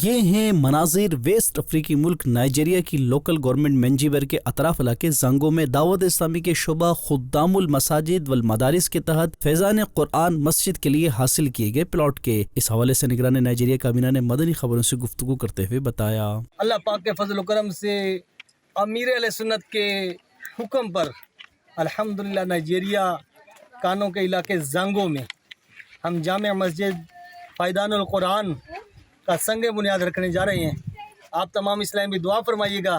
یہ ہیں مناظر ویسٹ افریقی ملک نائجیریا کی لوکل گورنمنٹ منجیور کے اطراف علاقے زانگو میں دعوت اسلامی کے شعبہ خدام المساجد والمدارس کے تحت فیضان قرآن مسجد کے لیے حاصل کیے گئے پلاٹ کے۔ اس حوالے سے نگران نائجیریا کابینہ نے مدنی خبروں سے گفتگو کرتے ہوئے بتایا، اللہ پاک کے فضل و کرم سے امیر اہل سنت کے حکم پر الحمدللہ نائجیریا کانوں کے علاقے زانگو میں ہم جامع مسجد فیضان القرآن کا سنگ بنیاد رکھنے جا رہے ہیں۔ آپ تمام اسلام بھی دعا فرمائیے گا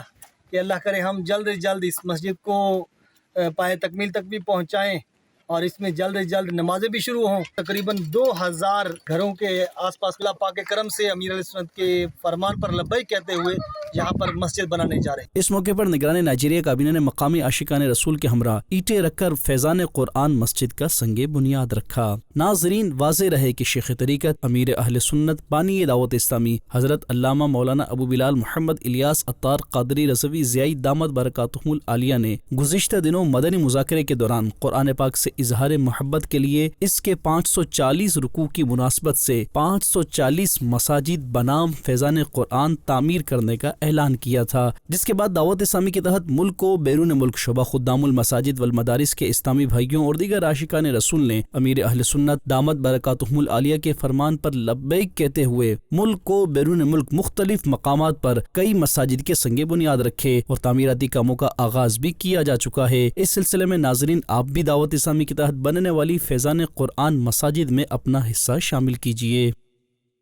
کہ اللہ کرے ہم جلد از جلد اس مسجد کو پائے تکمیل تک بھی پہنچائیں اور اس میں جلد از جلد نمازیں بھی شروع ہوں۔ تقریباً 2000 گھروں کے آس پاس اللہ پاک کے کرم سے امیر علیہ سنت کے فرمان پر لبیک کہتے ہوئے یہاں پر مسجد بنانے جا رہے ہیں۔ اس موقع پر نگران نائجیریا کابینہ نے مقامی عاشقان رسول کے ہمراہ اینٹیں رکھ کر فیضان قرآن مسجد کا سنگ بنیاد رکھا۔ ناظرین، واضح رہے کہ شیخ طریقت امیر اہل سنت بانی دعوت اسلامی حضرت علامہ مولانا ابو بلال محمد الیاس عطار قادری رضوی زیائی دامت برکاتہم العالیہ نے گزشتہ دنوں مدنی مذاکرے کے دوران قرآن پاک سے اظہار محبت کے لیے اس کے 540 رکوع کی مناسبت سے 540 مساجد بنام فیضان قرآن تعمیر کرنے کا اعلان کیا تھا، جس کے بعد دعوت اسلامی کے تحت ملک و بیرون ملک شعبہ خدام المساجد والمدارس کے اسلامی بھائیوں اور دیگر عاشقان رسول نے امیر اہل سنت دامت برکاتہم العالیہ کے فرمان پر لبیک کہتے ہوئے ملک و بیرون ملک مختلف مقامات پر کئی مساجد کے سنگ بنیاد رکھے اور تعمیراتی کاموں کا آغاز بھی کیا جا چکا ہے۔ اس سلسلے میں ناظرین، آپ بھی دعوت اسلامی کے تحت بننے والی فیضان قرآن مساجد میں اپنا حصہ شامل کیجیے۔